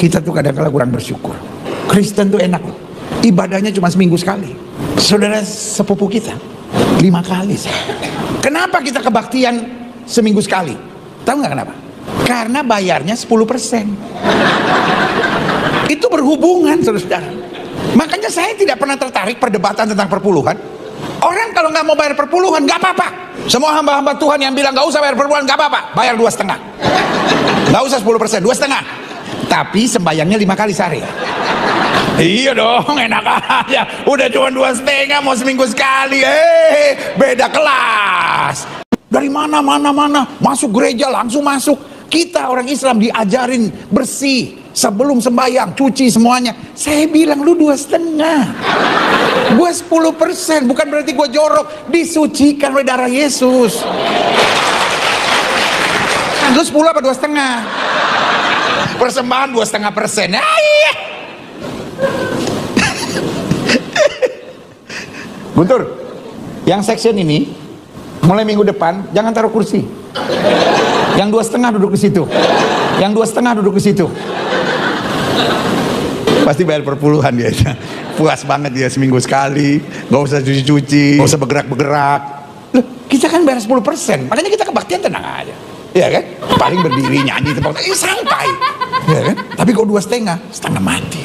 Kita tuh kadang-kadang kurang bersyukur. Kristen tuh enak, ibadahnya cuma seminggu sekali. Saudara sepupu kita 5 kali. Kenapa kita kebaktian seminggu sekali? Tahu nggak kenapa? Karena bayarnya 10%. Itu berhubungan, saudara. Makanya saya tidak pernah tertarik perdebatan tentang perpuluhan. Orang kalau nggak mau bayar perpuluhan nggak apa-apa. Semua hamba-hamba Tuhan yang bilang nggak usah bayar perpuluhan nggak apa-apa, bayar 2,5. Nggak usah 10%, 2,5. Tapi sembayangnya 5 kali sehari. Iya dong, enak aja. Udah cuma 2,5 mau seminggu sekali. Beda kelas. Dari mana masuk gereja langsung masuk. Kita orang Islam diajarin bersih sebelum sembahyang, cuci semuanya. Saya bilang lu 2,5. Gue 10%, bukan berarti gue jorok. Disucikan oleh darah Yesus. Lu 10 apa 2,5? Persembahan 2,5%. Iya. Guntur, yang section ini mulai minggu depan jangan taruh kursi. Yang 2,5 duduk di situ. Yang 2,5 duduk di situ. Pasti bayar perpuluhan dia. Puas banget dia seminggu sekali. Gak usah cuci-cuci, gak usah bergerak-bergerak. Loh, kita kan bayar 10%. Makanya kita kebaktian tenang aja. Iya kan? Paling berdiri nyanyi tepuk tangan, santai. Iya kan? Tapi kalau 2,5, setengah mati.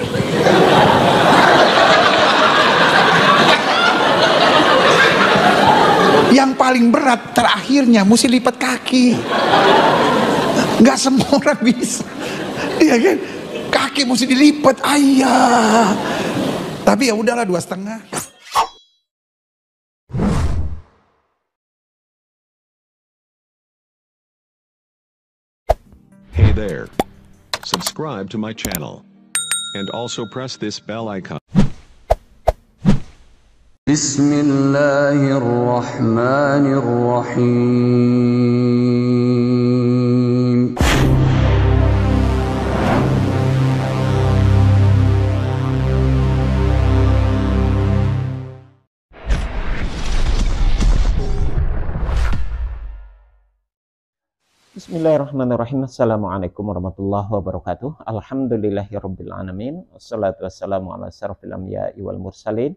Yang paling berat terakhirnya mesti lipat kaki. Nggak semua orang bisa. Iya kan? Kaki mesti dilipat, ayah. Tapi ya udahlah 2,5. Hey there. Subscribe to my channel. And also press this bell icon. Bismillahirrahmanirrahim. Bismillahirrahmanirrahim. Assalamualaikum warahmatullahi wabarakatuh. Alhamdulillahirrabbilalamin. Wassalatu wassalamu ala asyrafil anbiya'i wal mursalin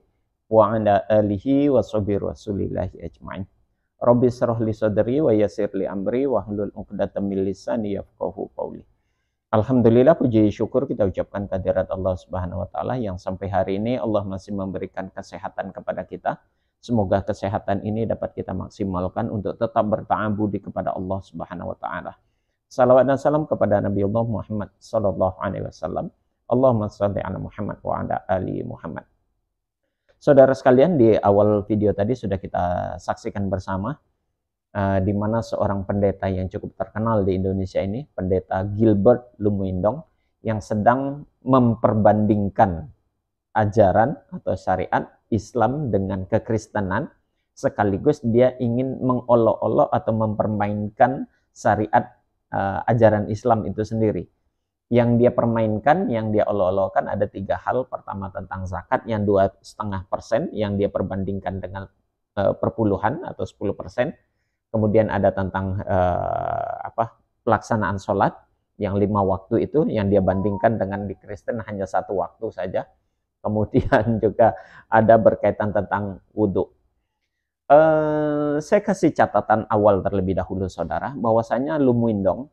wa ala alihi wa sahbihi rasulillahi ajma'in. Rabbi shrah li sadri wa yassir li amri wa hlul 'uqdatam min lisani yafqahu qawli. Alhamdulillah, puji syukur kita ucapkan kehadirat Allah Subhanahu wa taala yang sampai hari ini Allah masih memberikan kesehatan kepada kita. Semoga kesehatan ini dapat kita maksimalkan untuk tetap berta'abudi kepada Allah Subhanahu wa taala. Salawat dan salam kepada Nabi Allah Muhammad sallallahu alaihi wasallam. Allahumma shalli ala Muhammad wa ala ali Muhammad. Saudara sekalian, di awal video tadi sudah kita saksikan bersama di mana seorang pendeta yang cukup terkenal di Indonesia ini, pendeta Gilbert Lumuindong, yang sedang memperbandingkan ajaran atau syariat Islam dengan kekristenan, sekaligus dia ingin mengolok-olok atau mempermainkan syariat ajaran Islam itu sendiri. Yang dia permainkan, yang dia olok-olokkan ada 3 hal. Pertama tentang zakat yang 2,5%, yang dia perbandingkan dengan perpuluhan atau 10%. Kemudian ada tentang pelaksanaan sholat yang 5 waktu itu, yang dia bandingkan dengan di Kristen hanya 1 waktu saja. Kemudian juga ada berkaitan tentang wudhu. Saya kasih catatan awal terlebih dahulu, saudara, bahwasanya Lumuindong,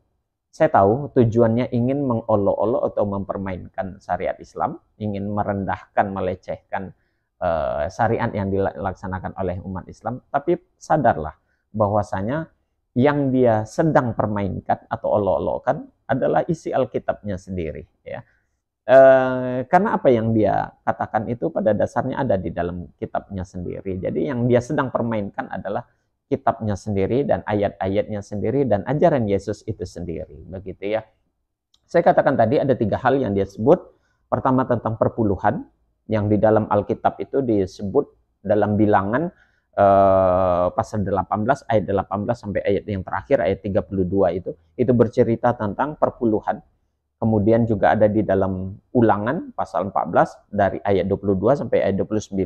saya tahu tujuannya ingin mengolok-olok atau mempermainkan syariat Islam, ingin merendahkan, melecehkan syariat yang dilaksanakan oleh umat Islam. Tapi sadarlah bahwasanya yang dia sedang permainkan atau olok-olokkan adalah isi Alkitabnya sendiri, ya. Karena apa yang dia katakan itu pada dasarnya ada di dalam kitabnya sendiri. Jadi yang dia sedang permainkan adalah kitabnya sendiri dan ayat-ayatnya sendiri dan ajaran Yesus itu sendiri, begitu ya. Saya katakan tadi ada 3 hal yang dia sebut. Pertama tentang perpuluhan, yang di dalam Alkitab itu disebut dalam Bilangan pasal 18 ayat 18 sampai ayat yang terakhir ayat 32 itu bercerita tentang perpuluhan. Kemudian juga ada di dalam Ulangan pasal 14 dari ayat 22 sampai ayat 29.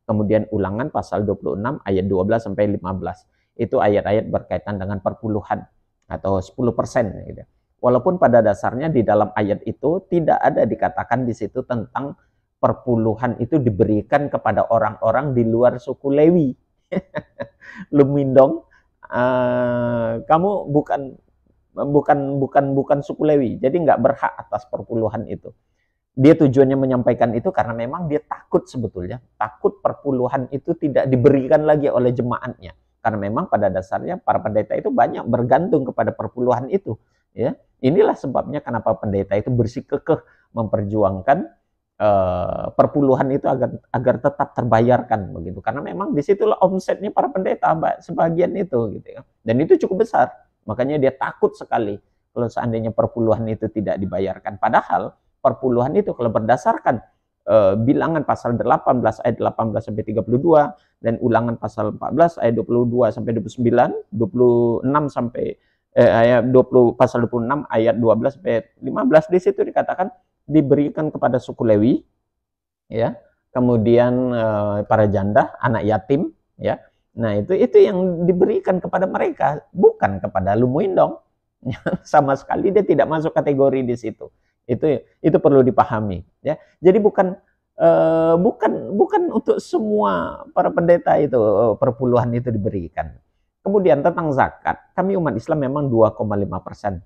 Kemudian Ulangan pasal 26 ayat 12 sampai 15. Itu ayat-ayat berkaitan dengan perpuluhan atau 10%. Gitu. Walaupun pada dasarnya di dalam ayat itu tidak ada dikatakan di situ tentang perpuluhan itu diberikan kepada orang-orang di luar suku Lewi. Lumindong, kamu bukan suku Lewi, jadi nggak berhak atas perpuluhan itu. Dia tujuannya menyampaikan itu karena memang dia takut sebetulnya, takut perpuluhan itu tidak diberikan lagi oleh jemaatnya. Karena memang pada dasarnya para pendeta itu banyak bergantung kepada perpuluhan itu. Ya, inilah sebabnya kenapa pendeta itu bersikukuh memperjuangkan perpuluhan itu agar tetap terbayarkan begitu. Karena memang disitulah omsetnya para pendeta sebagian itu gitu ya. Dan itu cukup besar. Makanya dia takut sekali kalau seandainya perpuluhan itu tidak dibayarkan. Padahal perpuluhan itu kalau berdasarkan bilangan pasal 18 ayat 18 sampai 32 dan ulangan pasal 14 ayat 22 sampai 29, 26 sampai ayat 20 pasal 26 ayat 12 sampai 15 di situ dikatakan diberikan kepada suku Lewi, ya. Kemudian para janda, anak yatim, ya. Nah, itu yang diberikan kepada mereka, bukan kepada Lumuindong. Sama sekali dia tidak masuk kategori di situ. Itu perlu dipahami, ya. Jadi bukan untuk semua para pendeta itu perpuluhan itu diberikan. Kemudian tentang zakat, kami umat Islam memang 2,5%.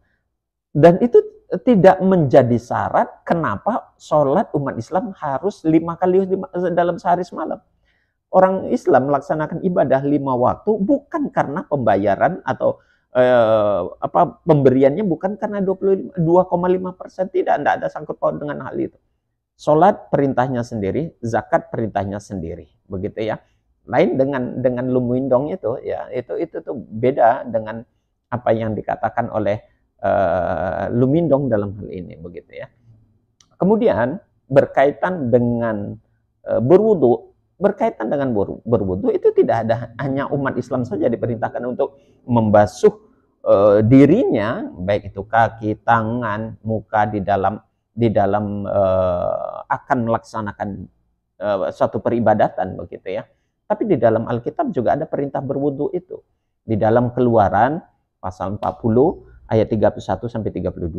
Dan itu tidak menjadi syarat kenapa sholat umat Islam harus 5 kali dalam sehari semalam. Orang Islam melaksanakan ibadah 5 waktu bukan karena pembayaran atau pemberiannya bukan karena 2,5%, tidak ada sangkut paut dengan hal itu. Sholat perintahnya sendiri, zakat perintahnya sendiri, begitu ya. Lain dengan Lumuindong itu, ya itu tuh beda dengan apa yang dikatakan oleh Lumindong dalam hal ini, begitu ya. Kemudian berkaitan dengan berwudu, itu tidak ada hanya umat Islam saja diperintahkan untuk membasuh dirinya, baik itu kaki, tangan, muka di dalam akan melaksanakan suatu peribadatan, begitu ya. Tapi di dalam Alkitab juga ada perintah berwudu itu. Di dalam Keluaran pasal 40 ayat 31 sampai 32,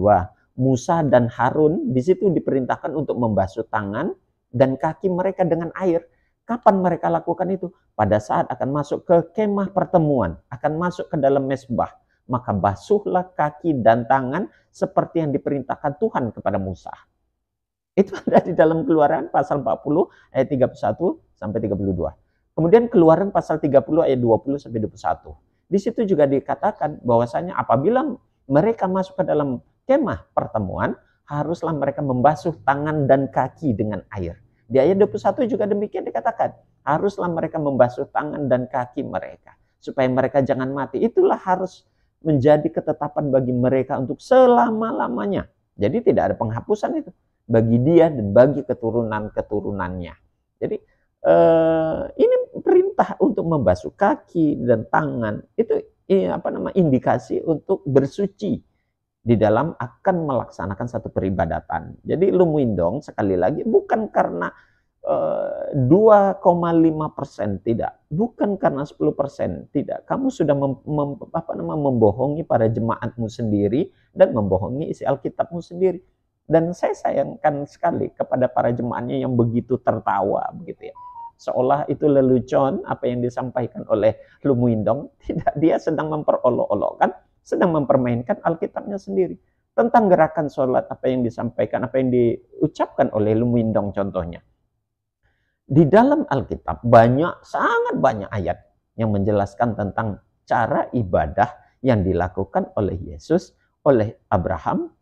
Musa dan Harun di situ diperintahkan untuk membasuh tangan dan kaki mereka dengan air. Kapan mereka lakukan itu? Pada saat akan masuk ke kemah pertemuan, akan masuk ke dalam mezbah. Maka basuhlah kaki dan tangan seperti yang diperintahkan Tuhan kepada Musa. Itu ada di dalam Keluaran pasal 40 ayat 31 sampai 32. Kemudian Keluaran pasal 30 ayat 20 sampai 21. Di situ juga dikatakan bahwasanya apabila mereka masuk ke dalam kemah pertemuan, haruslah mereka membasuh tangan dan kaki dengan air. Di ayat 21 juga demikian dikatakan, haruslah mereka membasuh tangan dan kaki mereka supaya mereka jangan mati. Itulah harus menjadi ketetapan bagi mereka untuk selama-lamanya. Jadi tidak ada penghapusan itu bagi dia dan bagi keturunan-keturunannya. Jadi ini perintah untuk membasuh kaki dan tangan itu indikasi untuk bersuci di dalam akan melaksanakan satu peribadatan. Jadi Lumuindong sekali lagi bukan karena 2,5% tidak, bukan karena 10% tidak. Kamu sudah membohongi para jemaatmu sendiri dan membohongi isi Alkitabmu sendiri. Dan saya sayangkan sekali kepada para jemaatnya yang begitu tertawa begitu ya. Seolah itu lelucon apa yang disampaikan oleh Lumuindong. Tidak, dia sedang memperolok-olokkan, sedang mempermainkan Alkitabnya sendiri. Tentang gerakan sholat, apa yang disampaikan, apa yang diucapkan oleh Lumuindong contohnya. Di dalam Alkitab sangat banyak ayat yang menjelaskan tentang cara ibadah yang dilakukan oleh Yesus, oleh Abraham,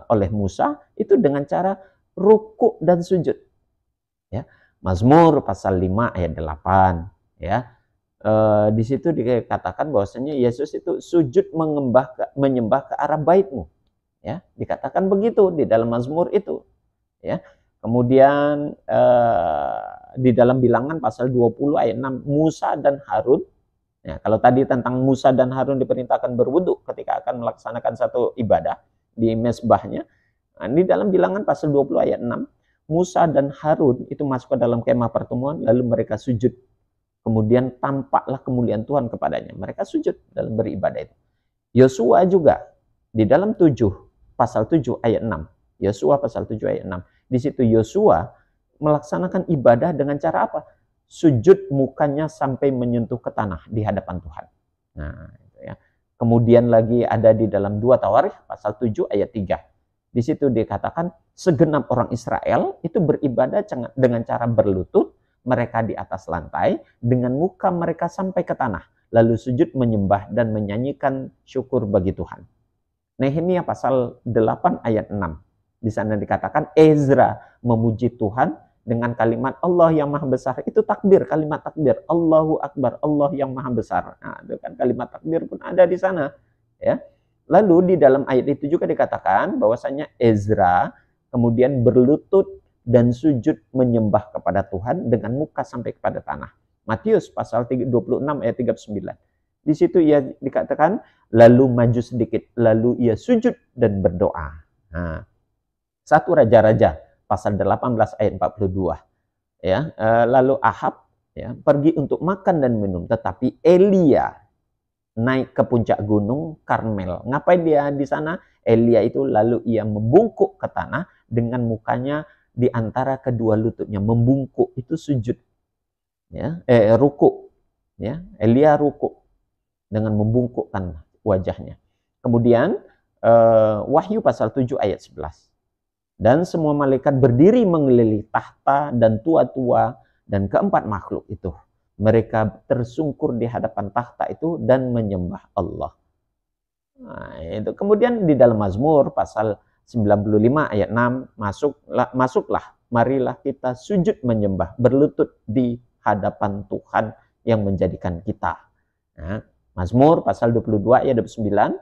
oleh Musa, itu dengan cara ruku dan sujud. Ya. Mazmur pasal 5 ayat 8, ya. Di situ dikatakan bahwasanya Yesus itu sujud menyembah ke arah baitmu, ya. Dikatakan begitu di dalam Mazmur itu, ya. Kemudian di dalam Bilangan pasal 20 ayat 6, Musa dan Harun, ya, kalau tadi tentang Musa dan Harun diperintahkan berwudu ketika akan melaksanakan satu ibadah di mezbahnya. Nah, di dalam Bilangan pasal 20 ayat 6, Musa dan Harun itu masuk ke dalam kemah pertemuan, lalu mereka sujud. Kemudian tampaklah kemuliaan Tuhan kepadanya. Mereka sujud dalam beribadah itu. Yosua juga Di dalam pasal 7 ayat 6. Yosua pasal 7 ayat 6. Di situ Yosua melaksanakan ibadah dengan cara apa? Sujud mukanya sampai menyentuh ke tanah di hadapan Tuhan. Nah, itu ya. Kemudian lagi ada di dalam 2 Tawarikh pasal 7 ayat 3. Di situ dikatakan segenap orang Israel itu beribadah dengan cara berlutut, mereka di atas lantai, dengan muka mereka sampai ke tanah, lalu sujud menyembah dan menyanyikan syukur bagi Tuhan. Nehemia pasal 8 ayat 6. Di sana dikatakan Ezra memuji Tuhan dengan kalimat Allah yang maha besar. Itu takbir, kalimat takbir. Allahu Akbar, Allah yang maha besar. Nah, itu kan kalimat takbir pun ada di sana. Ya. Lalu di dalam ayat itu juga dikatakan bahwasanya Ezra kemudian berlutut dan sujud menyembah kepada Tuhan dengan muka sampai kepada tanah. Matius pasal 26 ayat 39. Di situ ia dikatakan, lalu maju sedikit, lalu ia sujud dan berdoa. Nah, 1 Raja-Raja pasal 18 ayat 42. Ya, lalu Ahab ya, pergi untuk makan dan minum, tetapi Elia naik ke puncak gunung Karmel. Ngapain dia di sana? Elia itu lalu ia membungkuk ke tanah dengan mukanya di antara kedua lututnya, membungkuk itu sujud. Ya, ruku. Ya, Elia ruku dengan membungkukkan wajahnya. Kemudian Wahyu pasal 7 ayat 11. Dan semua malaikat berdiri mengelilingi tahta dan tua-tua dan keempat makhluk itu. Mereka tersungkur di hadapan tahta itu dan menyembah Allah. Nah, itu. Kemudian di dalam Mazmur pasal 95 ayat 6, masuklah, marilah kita sujud menyembah, berlutut di hadapan Tuhan yang menjadikan kita. Nah, Mazmur pasal 22 ayat 29,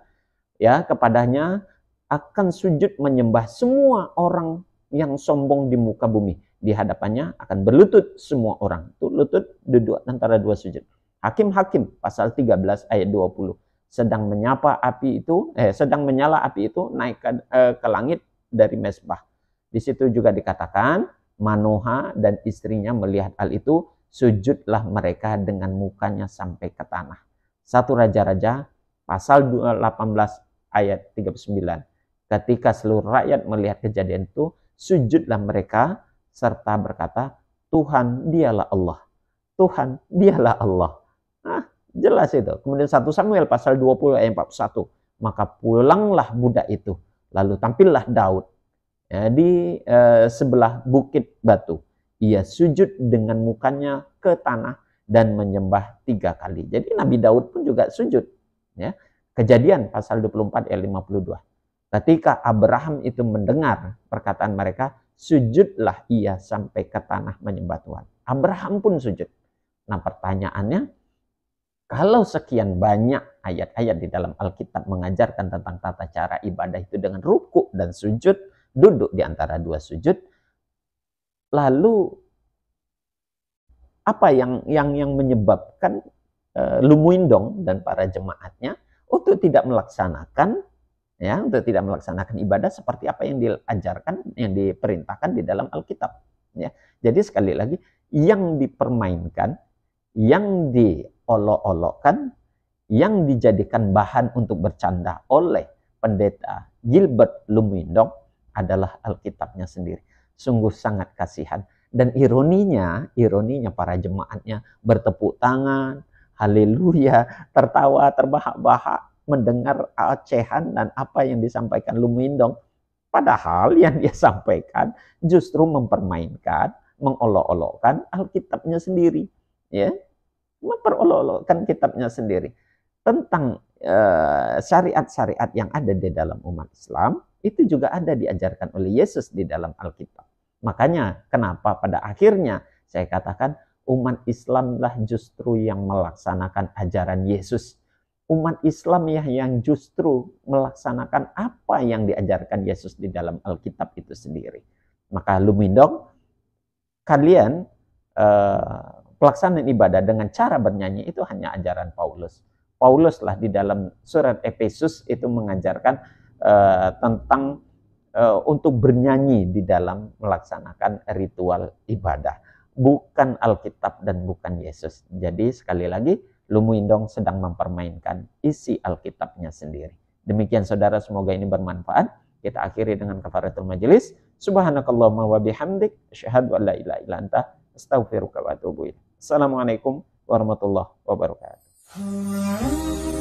ya, kepadanya akan sujud menyembah semua orang yang sombong di muka bumi. Di hadapannya akan berlutut semua orang. Itu lutut duduk antara dua sujud. Hakim-Hakim pasal 13 ayat 20. Sedang menyala api itu naik ke langit dari mezbah. Di situ juga dikatakan Manoha dan istrinya melihat hal itu, sujudlah mereka dengan mukanya sampai ke tanah. 1 Raja-Raja pasal 18 ayat 39. Ketika seluruh rakyat melihat kejadian itu, sujudlah mereka serta berkata, Tuhan dialah Allah. Tuhan dialah Allah. Nah, jelas itu. Kemudian 1 Samuel pasal 20 ayat 41. Maka pulanglah budak itu. Lalu tampillah Daud ya, di sebelah bukit batu. Ia sujud dengan mukanya ke tanah dan menyembah 3 kali. Jadi Nabi Daud pun juga sujud. Ya. Kejadian pasal 24 ayat 52. Ketika Abraham itu mendengar perkataan mereka, sujudlah ia sampai ke tanah menyembah Tuhan. Abraham pun sujud. Nah, pertanyaannya, kalau sekian banyak ayat-ayat di dalam Alkitab mengajarkan tentang tata cara ibadah itu dengan ruku dan sujud, duduk di antara dua sujud, lalu apa yang menyebabkan Lumuindong dan para jemaatnya untuk tidak melaksanakan ibadah seperti apa yang diajarkan, yang diperintahkan di dalam Alkitab. Ya. Jadi sekali lagi, yang dipermainkan, yang diolok-olokkan, yang dijadikan bahan untuk bercanda oleh pendeta Gilbert Lumuindong adalah Alkitabnya sendiri. Sungguh sangat kasihan. Dan ironinya para jemaatnya bertepuk tangan, haleluya, tertawa terbahak-bahak, mendengar ocehan dan apa yang disampaikan Lumuindong. Padahal yang dia sampaikan justru mempermainkan, mengolok-olokkan Alkitabnya sendiri. Ya, memperolok-olokkan kitabnya sendiri. Tentang syariat-syariat yang ada di dalam umat Islam, itu juga ada diajarkan oleh Yesus di dalam Alkitab. Makanya kenapa pada akhirnya saya katakan umat Islamlah justru yang melaksanakan ajaran Yesus. Umat Islam yang justru melaksanakan apa yang diajarkan Yesus di dalam Alkitab itu sendiri. Maka Lumuindong, kalian pelaksanaan ibadah dengan cara bernyanyi itu hanya ajaran Paulus. Pauluslah di dalam surat Efesus itu mengajarkan tentang untuk bernyanyi di dalam melaksanakan ritual ibadah. Bukan Alkitab dan bukan Yesus. Jadi sekali lagi, Lumuindong sedang mempermainkan isi Alkitabnya sendiri. Demikian saudara, semoga ini bermanfaat. Kita akhiri dengan kafaratul majelis. Subhanakallahumma wa bihamdik, asyhadu an la ilaha illa anta, astaghfiruka wa atubu ilaik. Assalamualaikum warahmatullahi wabarakatuh.